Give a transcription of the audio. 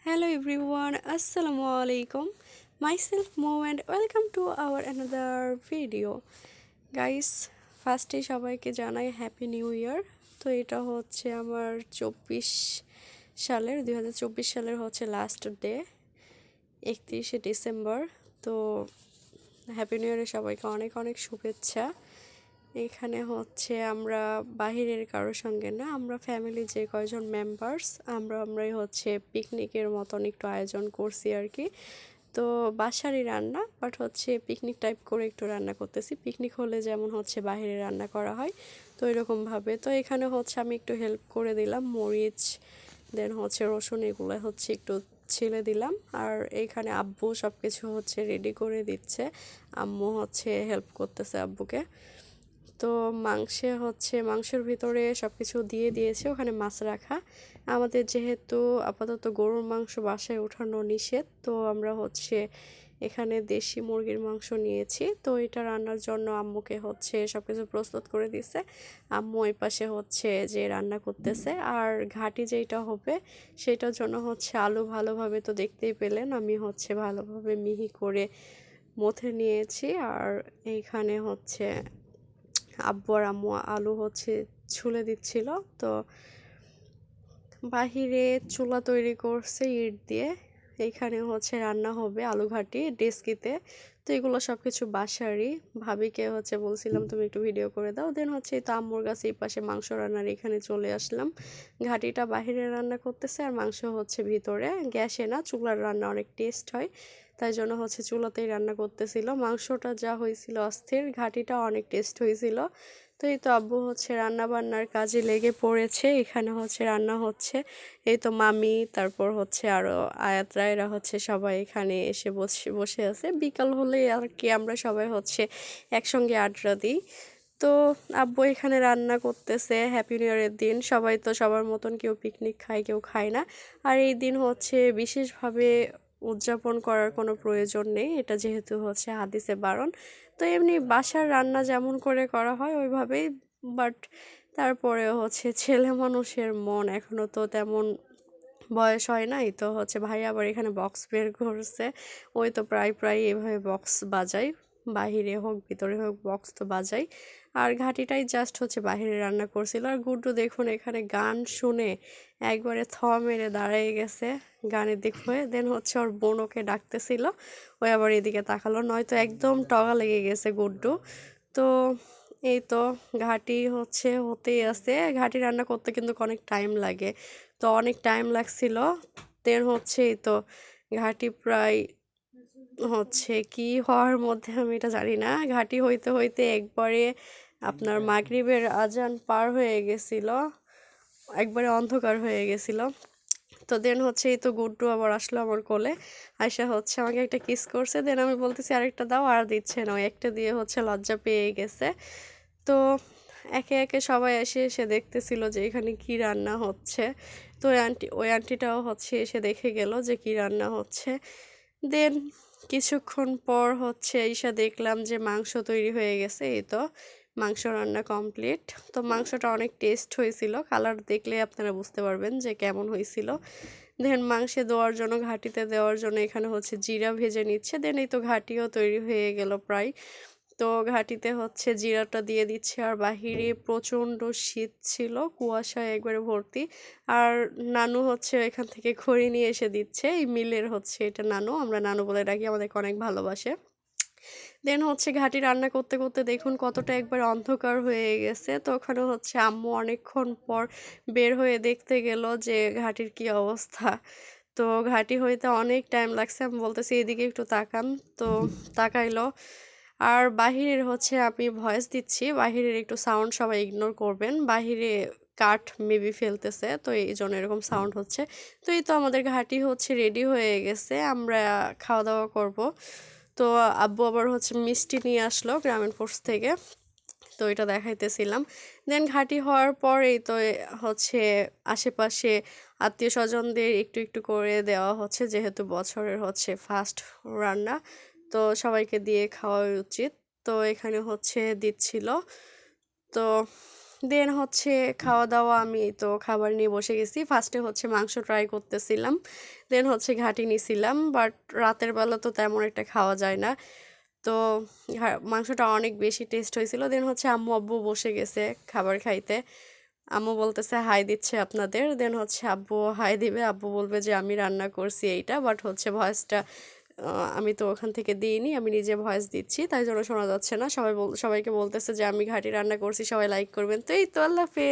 Hello everyone, Assalamu alaikum. Myself Mo and welcome to our another video. Guys, ফার্স্টে সবাইকে জানাই happy new year. তো এটা হচ্ছে আমার 2024 সালের হচ্ছে লাস্ট ডে, 31শে ডিসেম্বর। তো হ্যাপি নিউ ইয়ারে সবাইকে অনেক অনেক শুভেচ্ছা। এখানে হচ্ছে আমরা বাহিরের কারোর সঙ্গে না, আমরা ফ্যামিলি যে কয়জন মেম্বার্স আমরাই হচ্ছে পিকনিকের মতন একটু আয়োজন করছি আর কি। তো বাসারই রান্না, বাট হচ্ছে পিকনিক টাইপ করে একটু রান্না করতেছি। পিকনিক হলে যেমন হচ্ছে বাইরে রান্না করা হয়, তো এরকমভাবে। তো এখানে হচ্ছে আমি একটু হেল্প করে দিলাম, মরিচ দেন হচ্ছে রসুন এগুলো হচ্ছে একটু ছিলে দিলাম। আর এইখানে আব্বু সব কিছু হচ্ছে রেডি করে দিচ্ছে, আম্মু হচ্ছে হেল্প করতেছে আব্বুকে। তো মাংসের ভিতরে সব কিছু দিয়ে দিয়েছে, ওখানে মাছ রাখা। আমাদের যেহেতু আপাতত গরুর মাংস বাসায় ওঠানো নিষেধ, তো আমরা হচ্ছে এখানে দেশি মুরগির মাংস নিয়েছি। তো এটা রান্নার জন্য আম্মুকে হচ্ছে সব কিছু প্রস্তুত করে দিছে। আম্মু ওই পাশে হচ্ছে যে রান্না করতেছে। আর ঘাটি যেটা হবে সেটার জন্য হচ্ছে আলু ভালোভাবে, তো দেখতেই পেলেন আমি হচ্ছে ভালোভাবে মিহি করে মথে নিয়েছি। আর এইখানে হচ্ছে আব্বু আর আম্মু আলু হচ্ছে ছুলে দিচ্ছিল। তো বাহিরে চুলা তৈরি করছে ইট দিয়ে, এইখানে হচ্ছে রান্না হবে আলু ঘাটি ডেস্কিতে। তো এগুলো সব কিছু বাসারই। ভাবিকে হচ্ছে বলছিলাম তুমি একটু ভিডিও করে দাও, দেন হচ্ছে তো আম্মুর কাছে এই পাশে মাংস রান্নার এখানে চলে আসলাম। ঘাটিটা বাহিরে রান্না করতেছে আর মাংস হচ্ছে ভিতরে, গ্যাসে না, চুলার রান্না অনেক টেস্ট হয়, তাই জন্য হচ্ছে চুলাতেই রান্না করতেছিল। মাংসটা যা হয়েছিল অস্থির, ঘাটিটা অনেক টেস্ট হয়েছিল। তো এই তো আব্বু হচ্ছে রান্না বান্নার কাজে লেগে পড়েছে। এখানে হচ্ছে রান্না হচ্ছে, এই তো মামি, তারপর হচ্ছে আরও আয়াতরা, এরা হচ্ছে সবাই এখানে এসে বসে বসে আছে। বিকাল হলেই আর কি আমরা সবাই হচ্ছে একসঙ্গে আড্ডা দিই। তো আব্বু এখানে রান্না করতেছে। হ্যাপি নিউ ইয়ারের দিন সবাই তো সবার মতন, কেউ পিকনিক খায় কেউ খায় না। আর এই দিন হচ্ছে বিশেষভাবে উদযাপন করার কোনো প্রয়োজন নেই, এটা যেহেতু হচ্ছে হাদিসে বারণ। তো এমনি বাসার রান্না যেমন করে করা হয় ওইভাবেই। বাট তারপরে হচ্ছে ছেলে মানুষের মন এখনও তো তেমন বয়স হয় নাই, তো হচ্ছে ভাই আবার এখানে বক্স বের করছে। ওই তো প্রায় প্রায় এভাবে বক্স বাজাই, বাহিরে হোক ভিতরে হোক বক্স তো বাজাই। আর ঘাটিটাই জাস্ট হচ্ছে বাহিরে রান্না করছিল। আর গুড্ডু দেখুন এখানে গান শুনে একবারে মেরে দাঁড়িয়ে গেছে গানের দিক হয়ে। দেন হচ্ছে ওর বোন ওকে ডাকতেছিল, ওই আবার এদিকে তাকালো, নয়তো একদম টগা লেগে গেছে গুড্ডু। তো এই তো ঘাটি হচ্ছে হতেই আছে। ঘাটি রান্না করতে কিন্তু অনেক টাইম লাগে, তো অনেক টাইম লাগছিল। দেন হচ্ছে এই তো ঘাটি প্রায় হচ্ছে কি হওয়ার মধ্যে, আমি এটা জানি না, ঘাটি হইতে হইতে একবারে আপনার মাগরিবের আজান পার হয়ে গেছিল, একবারে অন্ধকার হয়ে গেছিল। তো দেন হচ্ছে এই তো গুড্ডু আবার আসলো আমার কোলে, আয়সা হচ্ছে আমাকে একটা কিস করছে। দেন আমি বলতেছি আরেকটা দাও, আর দিচ্ছে না, ওই একটা দিয়ে হচ্ছে লজ্জা পেয়ে গেছে। তো একে একে সবাই এসে এসে দেখতেছিল যে এখানে কি রান্না হচ্ছে। তো ওই আন্টিটাও হচ্ছে এসে দেখে গেল যে কি রান্না হচ্ছে। দেন কিছুক্ষণ পর হচ্ছে এসে দেখলাম যে মাংস তৈরি হয়ে গেছে। এই তো মাংস রান্না কমপ্লিট। তো মাংসটা অনেক টেস্ট হয়েছিল, কালার দেখলে আপনারা বুঝতে পারবেন যে কেমন হয়েছিল। দেন মাংসে দেওয়ার জন্য, ঘাটিতে দেওয়ার জন্য এখানে হচ্ছে জিরা ভেজে নিচ্ছে। দেন এই তো ঘাটিও তৈরি হয়ে গেল প্রায়। তো ঘাটিতে হচ্ছে জিরাটা দিয়ে দিচ্ছে। আর বাহিরে প্রচণ্ড শীত ছিল, কুয়াশায় একবারে ভর্তি। আর নানু হচ্ছে এখান থেকে খড়ি নিয়ে এসে দিচ্ছে, এই মিলের হচ্ছে এটা নানু, আমরা নানু বলে ডাকি, আমাদেরকে অনেক ভালোবাসে। দেন হচ্ছে ঘাটি রান্না করতে করতে দেখুন কতটা একবার অন্ধকার হয়ে গেছে। তো ওখানে হচ্ছে আম্মু অনেকক্ষণ পর বের হয়ে দেখতে গেল যে ঘাটির কি অবস্থা। তো ঘাটি হইতে অনেক টাইম লাগছে, আমি বলতেছি এদিকে একটু তাকান। তো তাকাইলো। আর বাহিরের হচ্ছে আমি ভয়েস দিচ্ছি, বাহিরের একটু সাউন্ড সবাই ইগনোর করবেন, বাহিরে কাঠ মেবি ফেলতেছে, তো এই জন্য এরকম সাউন্ড হচ্ছে। তো এই তো আমাদের ঘাটি হচ্ছে রেডি হয়ে গেছে, আমরা খাওয়া দাওয়া করব। তো আব্বু আবার হচ্ছে মিষ্টি নিয়ে আসলো গ্রামীণ ফোর্স থেকে, তো এটা দেখাইতেছিলাম। দেন ঘাটি হওয়ার পর এই তো হচ্ছে আশেপাশে আত্মীয় স্বজনদের একটু একটু করে দেওয়া হচ্ছে, যেহেতু বছরের হচ্ছে ফার্স্ট রান্না, তো সবাইকে দিয়ে খাওয়া উচিত। তো এখানে হচ্ছে দিচ্ছিল। তো দেন হচ্ছে খাওয়া দাওয়া আমি তো খাবার নিয়ে বসে গেছি ফার্স্টে হচ্ছে মাংস ট্রাই করতেছিলাম দেন হচ্ছে ঘাটি নিছিলাম বাট রাতের বেলা তো তেমন একটা খাওয়া যায় না তো মাংসটা অনেক বেশি টেস্ট হয়েছিল দেন হচ্ছে আম্মু আব্বু বসে গেছে খাবার খাইতে আম্মু বলতেছে হাই দিচ্ছে আপনাদের দেন হচ্ছে আব্বু হাই দিবে আব্বু বলবে যে আমি রান্না করছি এইটা বাট হচ্ছে ভয়েসটা আমি তো ওখান থেকে দিইনি আমি নিজে ভয়েস দিচ্ছি তাই জন্য শোনা যাচ্ছে না সবাইকে বলতেছে যে আমি ঘাটি রান্না করছি সবাই লাইক করবেন তো এই তো আল্লাহ হাফেজ